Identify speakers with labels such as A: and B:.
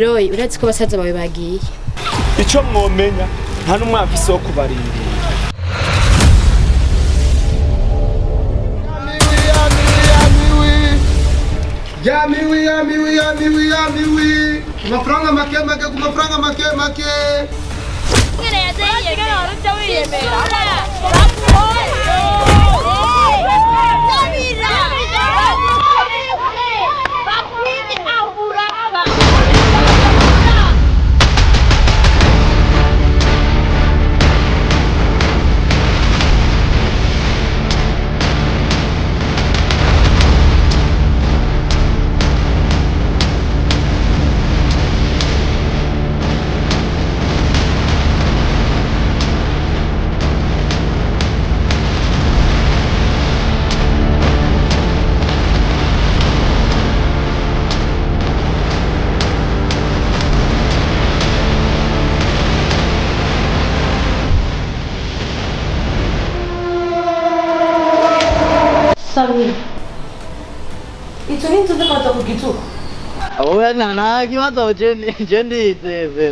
A: Roy, uretse ko basaza bawe bagiye.
B: Ico mwomenya nta n'umwafise wo kubarindira.
C: Yamiwi. Mafaranga make.
D: Sammy, itu ni tu dekat aku gitu.
E: Awak nak kimat tahu jendi itu.